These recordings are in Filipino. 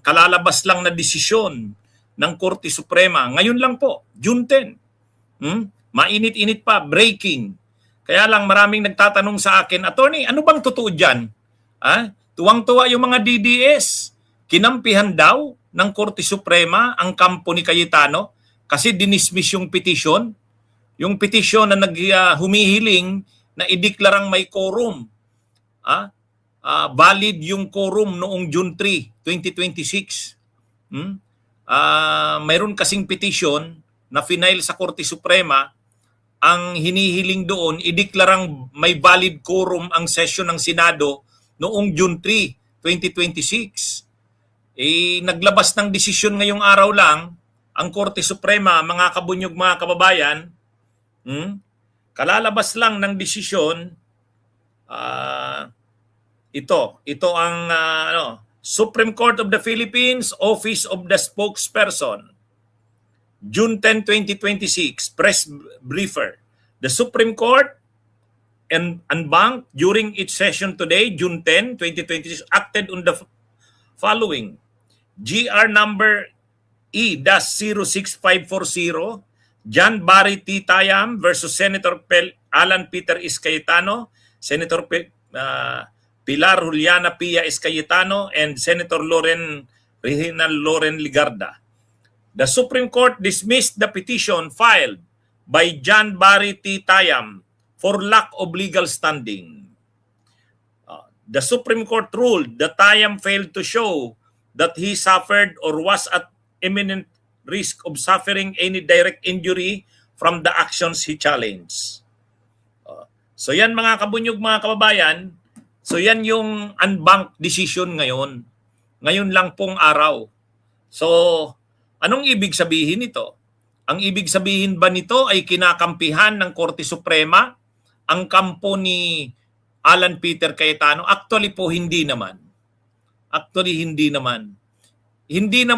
kalalabas lang na desisyon ng Korte Suprema. Ngayon lang po, June 10. Mainit-init pa, breaking. Kaya lang maraming nagtatanong sa akin, Attorney, ano bang totoo dyan? Tuwang-tuwa yung mga DDS. Kinampihan daw ng Korte Suprema ang kampo ni Cayetano kasi dinismiss yung petition. Yung petition na humihiling na ideklarang may quorum. Valid yung quorum noong June 3, 2026. Mayroon kasing petition na final sa Korte Suprema. Ang hinihiling doon, ideklarang may valid quorum ang session ng Senado noong June 3, 2026. Naglabas ng desisyon ngayong araw lang ang Korte Suprema, mga kabunyog, mga kababayan. Kalalabas lang ng desisyon. Ito ang Supreme Court of the Philippines, Office of the Spokesperson. June 10, 2026, press briefer. The Supreme Court unbanked during its session today, June 10, 2026, acted on the following. GR number E-06540, John Barry T. Tayam versus Senator Alan Peter S. Cayetano, Senator Pilar Juliana Pia S. Cayetano, and Senator Reginald Loren Ligarda. The Supreme Court dismissed the petition filed by John Barry T. Tayam for lack of legal standing. The Supreme Court ruled that Tayam failed to show that he suffered or was at imminent risk of suffering any direct injury from the actions he challenged. So yan mga kabunyog, mga kababayan, so yan yung unbanked decision ngayon. Ngayon lang pong araw. So anong ibig sabihin nito? Ang ibig sabihin ba nito ay kinakampihan ng Korte Suprema ang kampo ni Alan Peter Cayetano? Actually po hindi naman. Hindi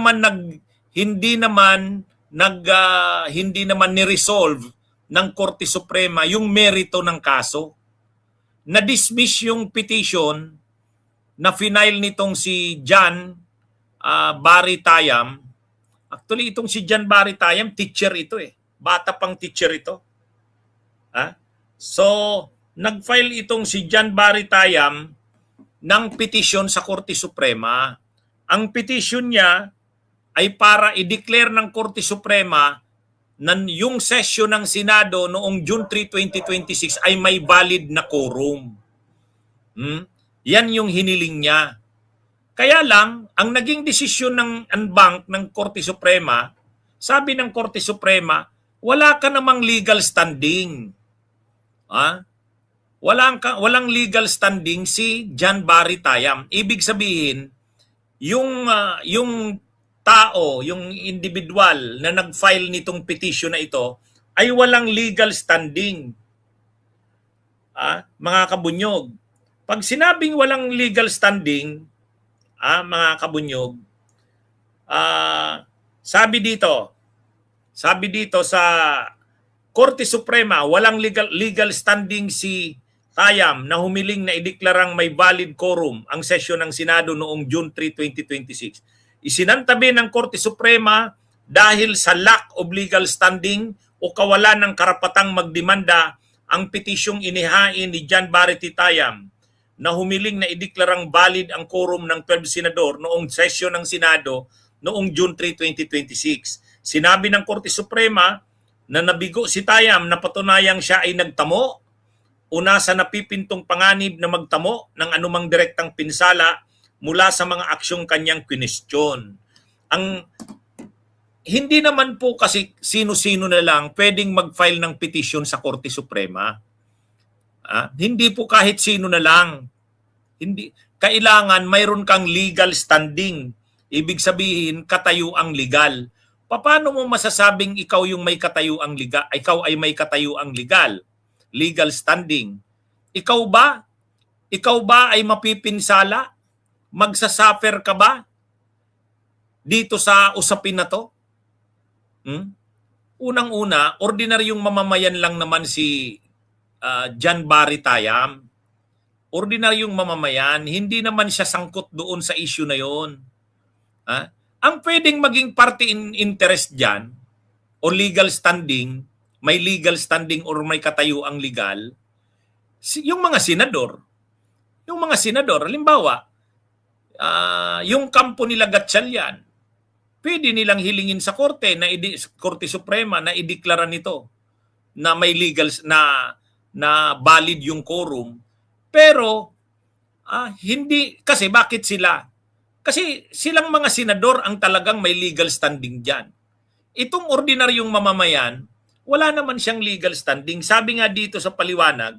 naman ni-resolve ng Korte Suprema yung merito ng kaso. Na-dismiss yung petition na final nitong si John Barry Tayam. Actually, itong si John Barry Tayam, teacher ito eh. Bata pang teacher ito. So, nag-file itong si John Barry Tayam ng petition sa Korte Suprema. Ang petition niya ay para i-declare ng Korte Suprema na yung session ng Senado noong June 3, 2026 ay may valid na quorum. Yan yung hiniling niya. Kaya lang, ang naging desisyon ng unbank ng Korte Suprema, sabi ng Korte Suprema, wala ka namang legal standing. Walang legal standing si John Barry Tayam. Ibig sabihin, yung tao, yung individual na nag-file nitong petition na ito ay walang legal standing. Mga kabunyog. Pag sinabing walang legal standing, mga kabunyog, sabi dito sa Korte Suprema, walang legal standing si Tayam na humiling na ideklarang may valid quorum ang sesyon ng Senado noong June 3, 2026. Isinantabi ng Korte Suprema dahil sa lack of legal standing o kawalan ng karapatang magdemanda ang petisyong inihain ni John Barry T. Tayam na humiling na ideklarang valid ang quorum ng 12 senador noong sesyon ng Senado noong June 3, 2026. Sinabi ng Korte Suprema na nabigo si Tayam na patunayang siya ay nagtamo o nasa napipintong panganib na magtamo ng anumang direktang pinsala mula sa mga aksyong kanyang kwinestyon. Hindi naman po kasi sino-sino na lang pwedeng mag-file ng petition sa Korte Suprema. Hindi po kahit sino na lang. Kailangan mayroon kang legal standing. Ibig sabihin, katayuang legal. Paano mo masasabing ikaw yung may katayuang legal? Ikaw ay may katayuang legal. Legal standing. Ikaw ba ay mapipinsala? Magsasuffer ka ba dito sa usapin na to? Unang-una, ordinaryong mamamayan lang naman si John Barry Tayam. Ordinaryong mamamayan, hindi naman siya sangkot doon sa issue na yon. Ha? Ang pwedeng maging party in interest dyan o legal standing, may legal standing or may katayuang legal, yung mga senador. Yung mga senador, halimbawa, yung kampo nila Gatchalian, pwede nilang hilingin sa korte na Korte Suprema na ideklara nito na may legal na valid yung quorum. Pero hindi kasi bakit sila? Kasi silang mga senador ang talagang may legal standing diyan. Itong ordinaryong mamamayan, wala naman siyang legal standing. Sabi nga dito sa paliwanag,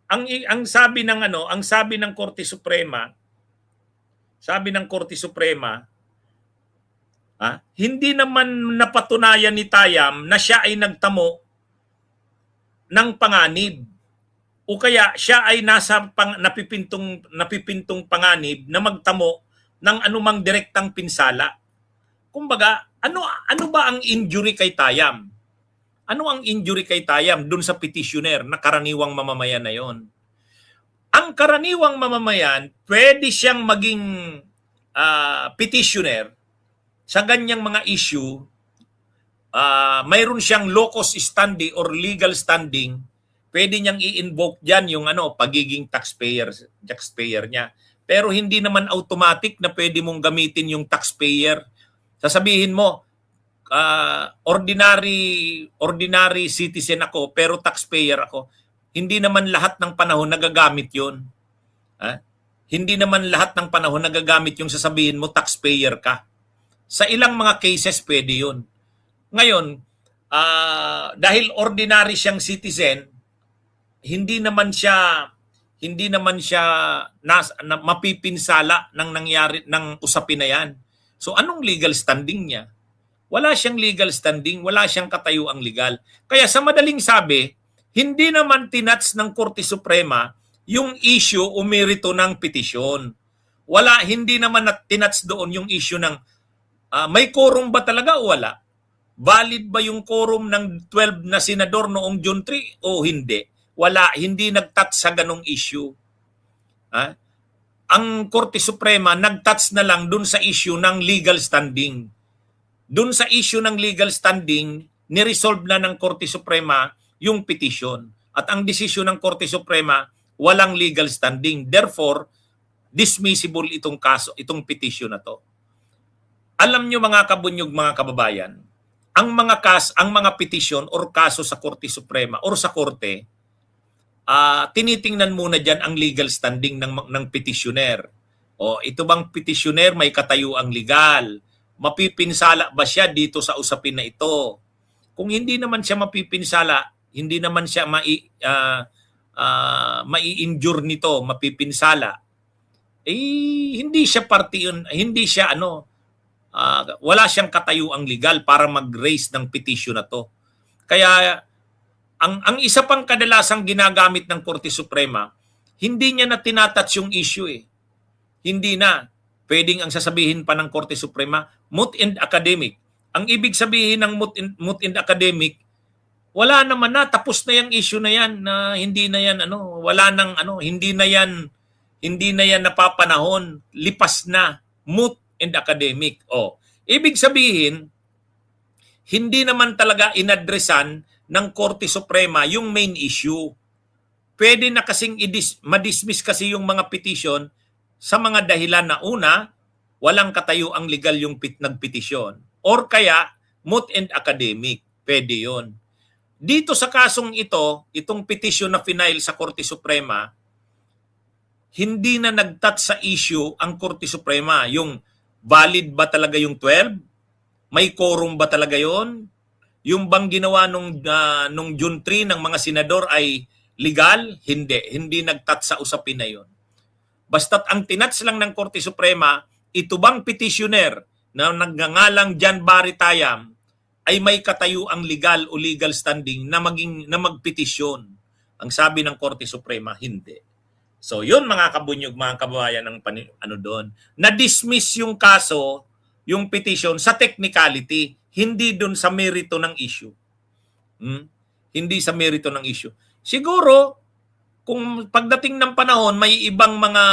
ang sabi ng ang sabi ng Korte Suprema, hindi naman napatunayan ni Tayam na siya ay nagtamo ng panganib o kaya siya ay nasa napipintong panganib na magtamo ng anumang direktang pinsala. Kumbaga, ano ba ang injury kay Tayam? Ano ang injury kay Tayam dun sa petitioner na karaniwang mamamayan na yon? Ang karaniwang mamamayan, pwede siyang maging petitioner sa ganyang mga issue. Mayroon siyang locus standi or legal standing, pwede niyang i-invoke diyan yung pagiging taxpayer niya. Pero hindi naman automatic na pwede mong gamitin yung taxpayer. Sasabihin mo, ordinary citizen ako pero taxpayer ako. Hindi naman lahat ng panahon nagagamit 'yon. Hindi naman lahat ng panahon nagagamit yung sasabihin mo taxpayer ka. Sa ilang mga cases pwede 'yon. Ngayon, dahil ordinary siyang citizen, hindi naman siya mapipinsala ng nangyari ng usapin na 'yan. So anong legal standing niya? Wala siyang legal standing, wala siyang katayuang legal. Kaya sa madaling sabi, hindi naman tinats ng Korte Suprema yung issue o merito ng petisyon. Hindi naman tinats doon yung issue ng may quorum ba talaga o wala? Valid ba yung quorum ng 12 na senador noong June 3 o hindi? Wala, hindi nag-touch sa ganong issue. Ang Korte Suprema nag-touch na lang dun sa issue ng legal standing. Dun sa issue ng legal standing, niresolve na ng Korte Suprema yung petition. At ang desisyon ng Korte Suprema, walang legal standing. Therefore, dismissible itong kaso, itong petition na to. Alam nyo mga kabunyog, mga kababayan, ang mga petition or kaso sa Korte Suprema or sa Korte, tinitingnan muna dyan ang legal standing ng petitioner. O ito bang petitioner may katayuang legal? Mapipinsala ba siya dito sa usapin na ito? Kung hindi naman siya mapipinsala, hindi naman siya mai-injure nito, mapipinsala, hindi siya wala siyang katayuang legal para mag-raise ng petition na to. Kaya ang isa pang kadalasang ginagamit ng Korte Suprema, hindi niya na tinatouch yung issue eh. Hindi na. Pwedeng ang sasabihin pa ng Korte Suprema, moot and academic. Ang ibig sabihin ng moot and academic, wala naman na, tapos na yung issue na yan, na hindi na yan, hindi na yan napapanahon, lipas na, moot and academic. Ibig sabihin, hindi naman talaga inadresan ng Korte Suprema yung main issue. Pwede na kasing madismiss kasi yung mga petition sa mga dahilan na una, walang katayuang legal yung nagpetisyon. Or kaya, moot and academic. Pwede yon. Dito sa kasong itong petition na final sa Korte Suprema, hindi na nag-touch sa issue ang Korte Suprema. Yung valid ba talaga yung 12? May quorum ba talaga yon? Yung bang ginawa nung June 3 ng mga senador ay legal? Hindi. Hindi nag-touch sa usapin na yon. Basta't ang tinats lang ng Korte Suprema, ito bang petitioner na nagngangalang Jan Barry Tayam ay may katayuang legal o legal standing na magpetisyon. Ang sabi ng Korte Suprema, hindi. So yun mga kabunyog, mga kababayan ng doon. Na-dismiss yung kaso, yung petition sa technicality, hindi doon sa merito ng issue. Hindi sa merito ng issue. Siguro, kung pagdating ng panahon, may ibang mga,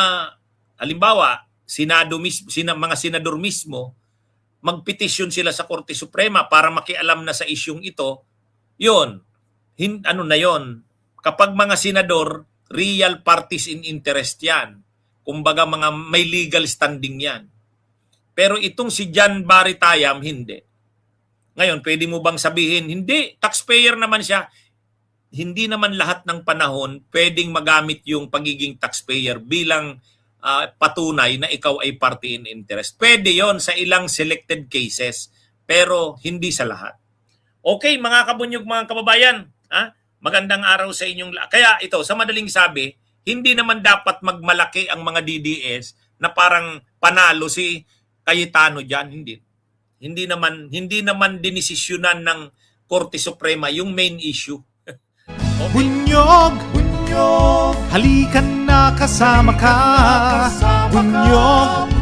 halimbawa, mga senador mismo, magpetisyon sila sa Korte Suprema para makialam na sa isyung ito, yun, ano na yon. Kapag mga senador, real parties in interest yan. Kumbaga mga may legal standing yan. Pero itong si John Barry Tayam, hindi. Ngayon, pwede mo bang sabihin, hindi, taxpayer naman siya. Hindi naman lahat ng panahon pwedeng magamit yung pagiging taxpayer bilang patunay na ikaw ay party in interest. Pwede yon sa ilang selected cases, pero hindi sa lahat. Okay, mga kabunyog, mga kababayan, magandang araw sa inyong lahat. Kaya ito, sa madaling sabi, hindi naman dapat magmalaki ang mga DDS na parang panalo si Cayetano diyan, hindi. Hindi naman dinesisyonan ng Korte Suprema yung main issue. Okay. Bunyog, halikan na kasama ka. Bunyog,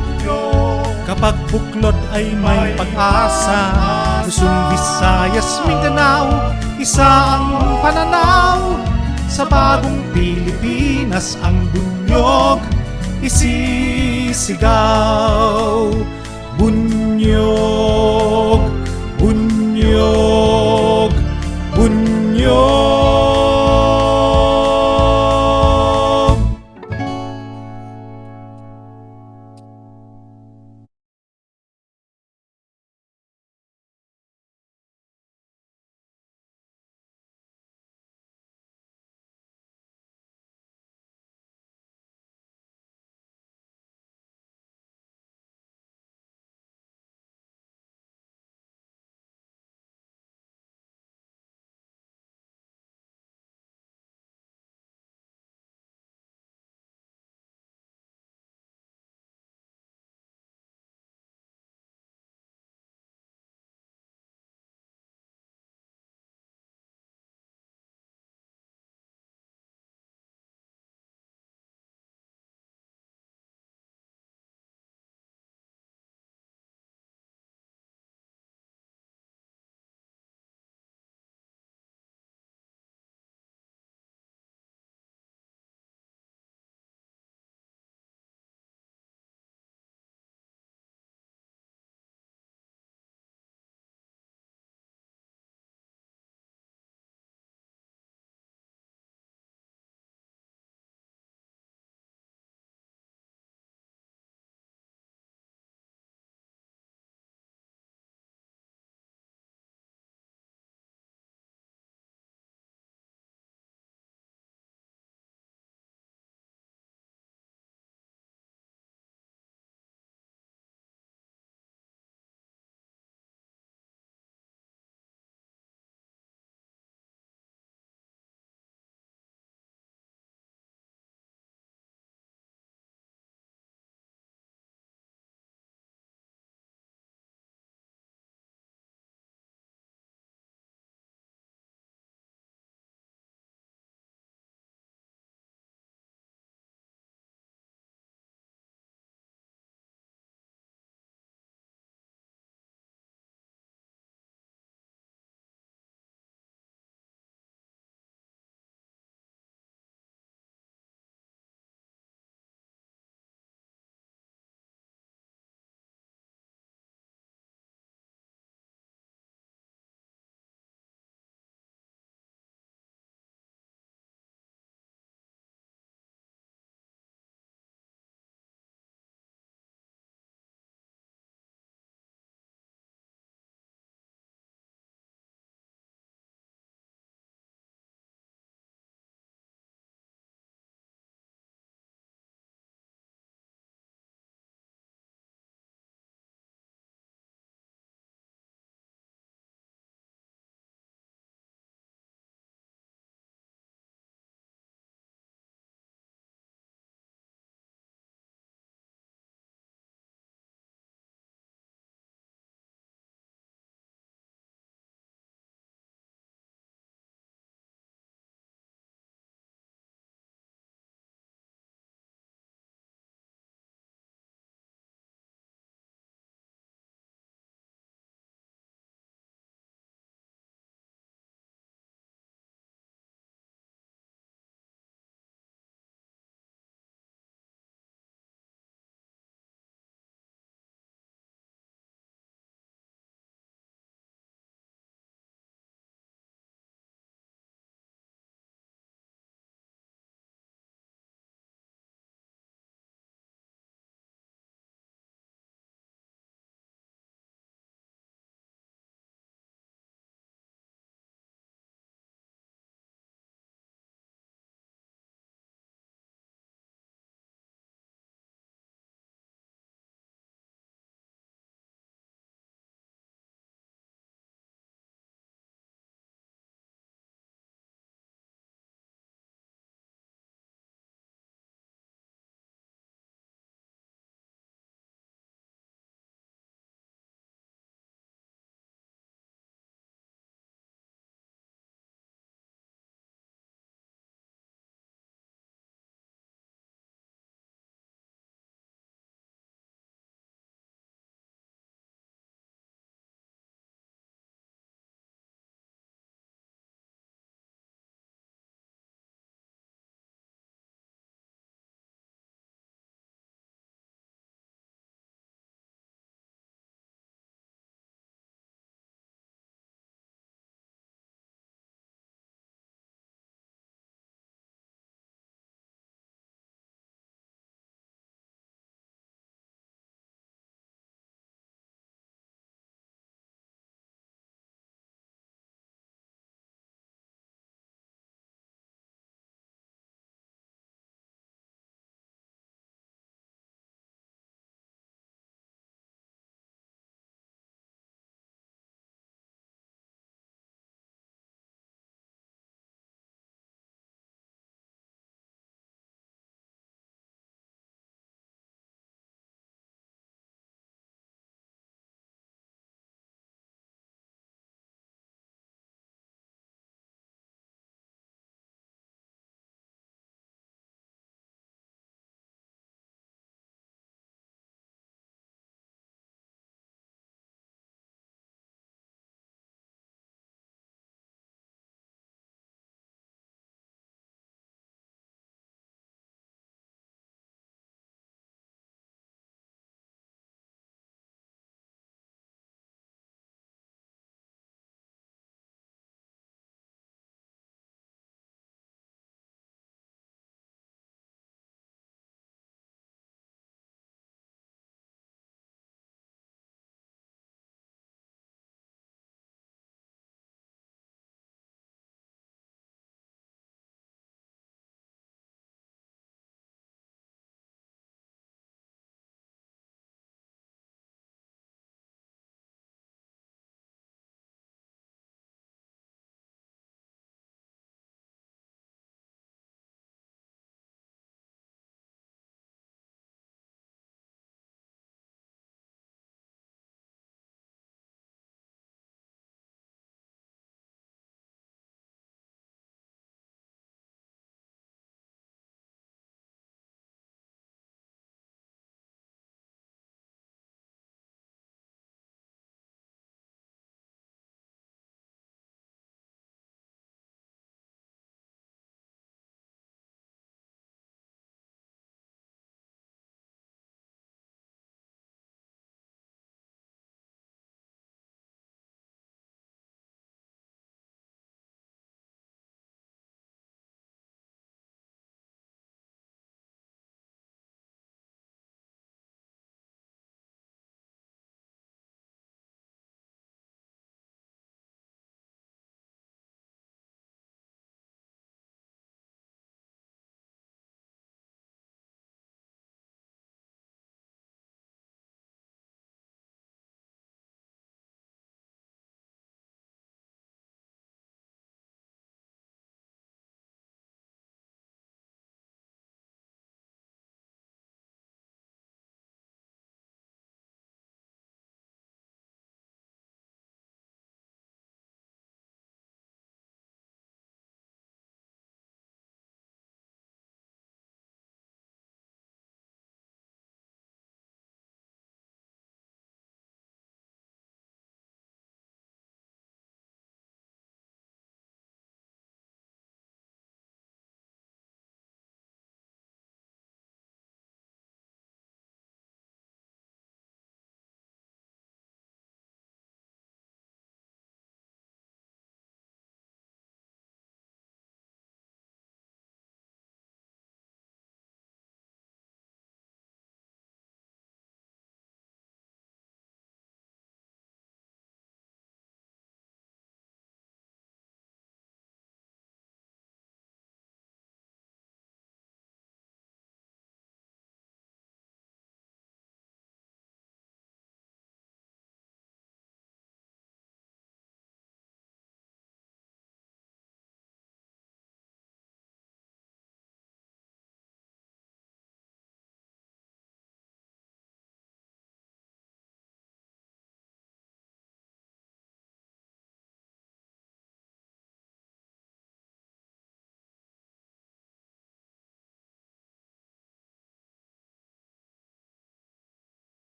kapag buklod ay may pag-asa. Luzon, Visayas, Mindanao, isa ang pananaw. Sa bagong Pilipinas ang bunyog isisigaw. Bunyog.